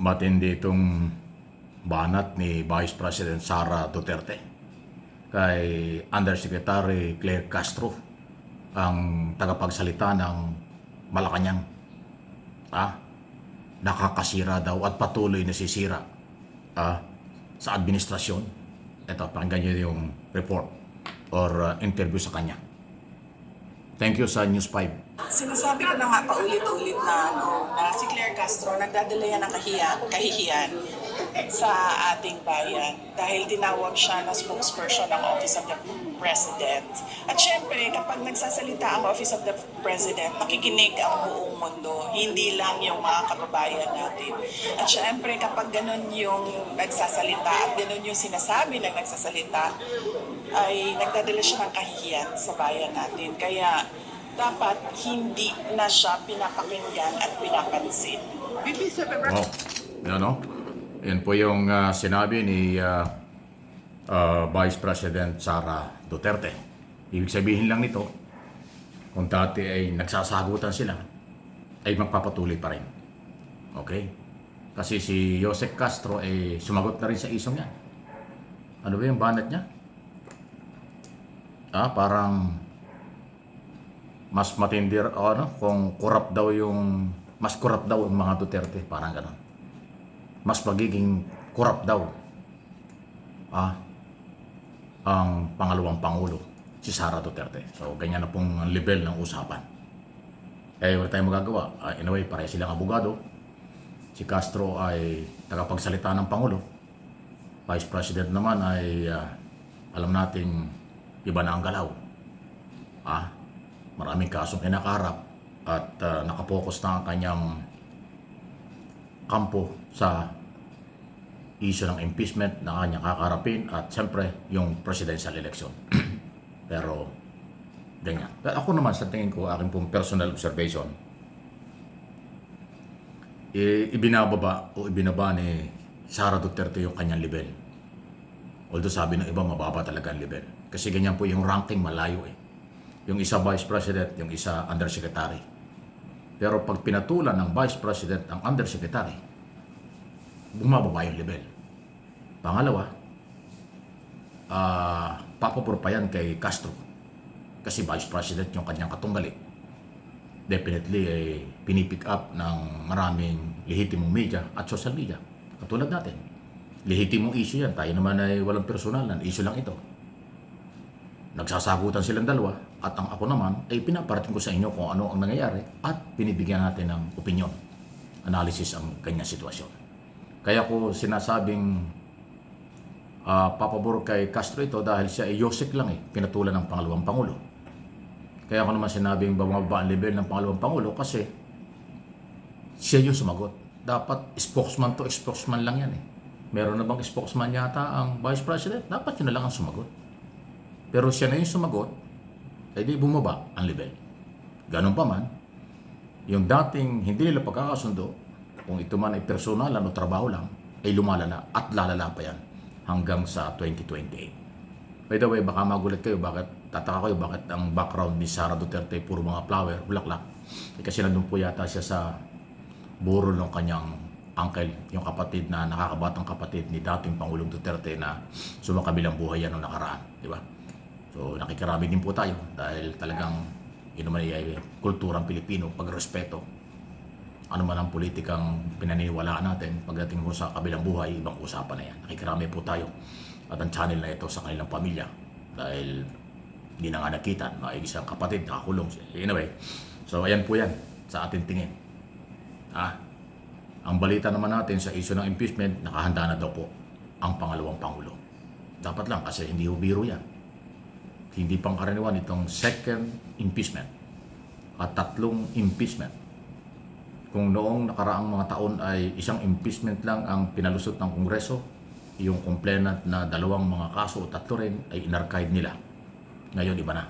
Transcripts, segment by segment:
matindi itong banat ni Vice President Sara Duterte kay Undersecretary Claire Castro, ang tagapagsalita ng Malacanang. Nakakasira daw at patuloy na sisira sa administrasyon. Ito, pakinggan nyo yung report or interview sa kanya. Thank you sa News 5. Sinasabi ko na nga paulit-ulit na si Claire Castro nagdadala yan ng kahihiyan sa ating bayan dahil tinawag siya na spokesperson ng Office of the President. At syempre, kapag nagsasalita ang Office of the President, nakikinig ang buong mundo, hindi lang yung mga kababayan natin. At syempre, kapag ganun yung nagsasalita at ganun yung sinasabi ng nagsasalita, ay nagdadala siya ng kahihiyan sa bayan natin. Kaya dapat hindi na siya pinapakinggan at pinapansin. Oh, yan po yung sinabi ni Vice President Sara Duterte. Ibig sabihin lang nito, kung dati ay nagsasagutan sila, ay magpapatuloy pa rin. Okay? Kasi si Joseph Castro ay sumagot na rin sa isong yan. Ano ba yung banat niya? Parang mas matindi, kung corrupt daw yung, mas corrupt daw yung mga Duterte, parang gano'n. Mas magiging corrupt daw ang pangalawang Pangulo, si Sara Duterte. So, ganyan na pong level ng usapan. Wala tayong magagawa. In a way, pareha silang abogado. Si Castro ay tagapagsalita ng Pangulo. Vice President naman ay alam nating iba na ang galaw. Maraming kasong kinakaharap at nakapokus na ang kanyang kampo sa issue ng impeachment na kanyang kakarapin at siyempre yung presidential election. Pero ganyan. Pero ako naman sa tingin ko, aking pong personal observation, ibinababa o ibinaba ni Sara Duterte yung kanyang level. Although sabi ng iba, mababa talaga ang level. Kasi ganyan po yung ranking, malayo eh. Yung isa Vice President, yung isa Undersecretary. Pero pag pinatulan ng Vice President ang Undersecretary, bumababa yung level. Pangalawa, papapur pa yan kay Castro. Kasi Vice President yung kanyang katunggali. Definitely pinipick up ng maraming lehitimong media at social media. Katulad natin. Lehitimong issue yan. Tayo naman ay walang personalan. Issue lang ito. Nagsasagutan silang dalawa at ang ako naman ay pinaparating ko sa inyo kung ano ang nangyayari at binibigyan natin ng opinion, analysis ang kanyang sitwasyon. Kaya ko sinasabing papabor kay Castro ito dahil siya ay Yosek lang pinatulan ng pangalawang Pangulo. Kaya ako naman sinabing bumaba ang level ng pangalawang Pangulo kasi siya yung sumagot. Dapat spokesman to spokesman lang yan Meron na bang spokesman yata ang Vice President? Dapat yun na lang ang sumagot. Pero siya na yung sumagot, ay di bumaba ang level. Ganun pa man, yung dating hindi nila pagkakasundo, kung ito man ay personalan o trabaho lang, ay lumalala at lalala pa yan hanggang sa 2028. By the way, baka magulat kayo, tataka kayo bakit ang background ni Sara Duterte ay puro mga flower, bulaklak. Kasi nandun po yata siya sa burol ng kanyang uncle, yung kapatid na nakakabatang kapatid ni dating Pangulong Duterte na sumakabilang buhay yan noong nakaraan. Di ba? So, nakikirami din po tayo dahil talagang yun naman ay kulturang Pilipino, pagrespeto. Ano man ang politikang pinaniniwalaan natin, pagdating mo sa kabilang buhay, ibang usapan na yan. Nakikirami po tayo at ang channel na ito sa kanilang pamilya dahil hindi na nga nakita, isang kapatid, nakakulong. Anyway, so ayan po yan sa ating tingin. Ang balita naman natin sa issue ng impeachment, nakahanda na daw po ang pangalawang Pangulo. Dapat lang kasi hindi biro yan. Hindi pangkaraniwan itong second impeachment at tatlong impeachment. Kung noong nakaraang mga taon ay isang impeachment lang ang pinalusot ng Kongreso, yung complainant na dalawang mga kaso o tatlo rin ay inarchive nila. Ngayon iba na.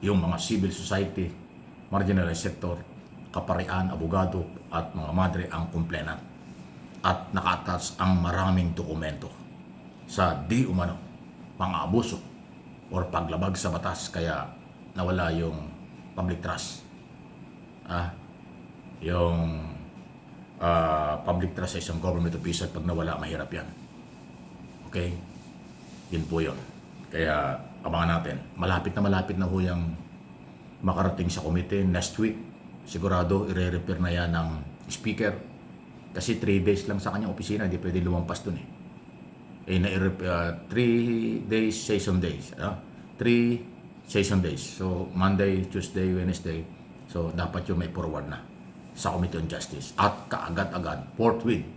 Yung mga civil society, marginalized sector, kaparian, abogado at mga madre ang complainant. At nakaatas ang maraming dokumento sa di umano mga abuso or paglabag sa batas kaya nawala yung public trust. Yung public trust sa isang government official. Pag nawala, mahirap yan. Okay? Yun po yun. Kaya abangan natin. Malapit na ho yung makarating sa komite next week. Sigurado, i-repair na yan ng speaker. Kasi 3 days lang sa kanyang opisina, hindi pwede lumampas dun eh. 3 days, session days. 3 session days. So, Monday, Tuesday, Wednesday. So, dapat yung may forward na sa Committee on Justice. At kaagad-agad, forthwith,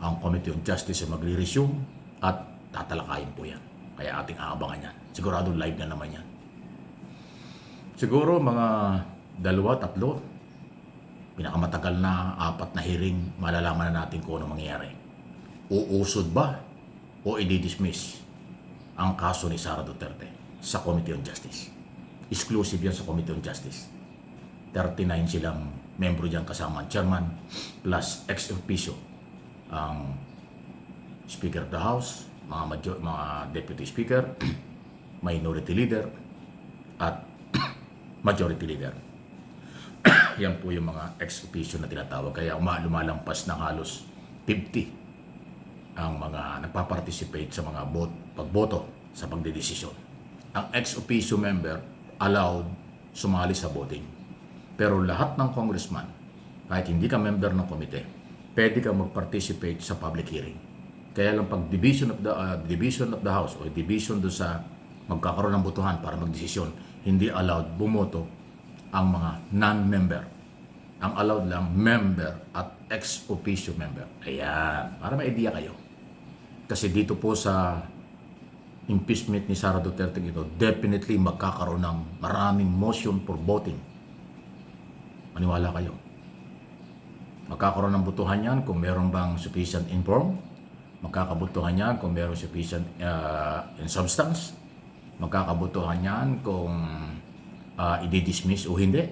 ang Committee on Justice ay magre-resume at tatalakayin po yan. Kaya ating aabangan yan. Sigurado live na naman yan. Siguro mga 2-3, pinakamatagal na 4 na hearing, malalaman na natin kung ano mangyayari. Uusod ba o i-dismiss ang kaso ni Sara Duterte sa Committee on Justice? Exclusive yan sa Committee on Justice. 39 silang membro dyan kasama ang chairman plus ex officio ang Speaker of the House, mga Deputy Speaker, Minority Leader, at Majority Leader. Yan po yung mga ex officio na tinatawag. Kaya lumalampas ng halos 50 ang mga nagpa-participate sa mga pagboto sa pagdedesisyon. Ang ex officio member allowed sumali sa voting. Pero lahat ng congressman, kahit hindi ka member ng komite, pwede ka mag-participate sa public hearing. Kaya lang pag division of the House o division do sa magkakaroon ng botohan para magdesisyon, hindi allowed bumoto ang mga non-member. Ang allowed lang member at ex officio member. Ayan, para may idea kayo. Kasi dito po sa impeachment ni Sara Duterte ito, definitely magkakaroon ng maraming motion for voting. Maniwala kayo. Magkakaroon ng botohan yan kung meron bang sufficient inform. Magkakabotohan yan kung meron sufficient in substance. Magkakabotohan yan kung i-dismiss o hindi.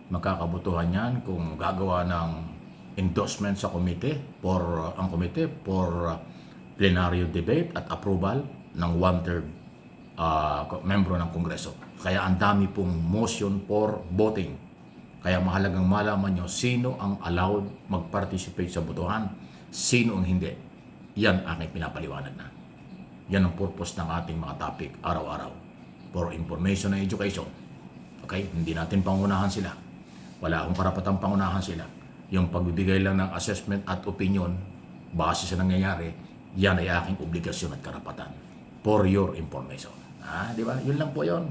Magkakabotohan yan kung gagawa ng endorsement sa komite ang komite for plenary debate at approval ng 1/3 membro ng Kongreso. Kaya ang dami pong motion for voting. Kaya mahalagang malaman nyo sino ang allowed mag-participate sa botohan, sino ang hindi. Yan aking pinapaliwanag na. Yan ang purpose ng ating mga topic araw-araw. For information and education. Okay? Hindi natin pangunahan sila. Wala akong karapatang pangunahan sila. Yung pagbibigay lang ng assessment at opinion base sa nangyayari, yan ay aking obligasyon at karapatan. For your information. Di ba? Yun lang po yun.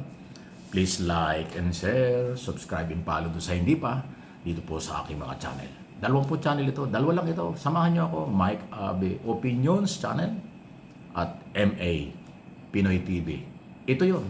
Please like and share, subscribe and follow doon sa hindi pa, dito po sa aking mga channel. 2 po channel ito, 2 lang ito. Samahan nyo ako, Mike Abe Opinions channel at MA Pinoy TV. Ito yun.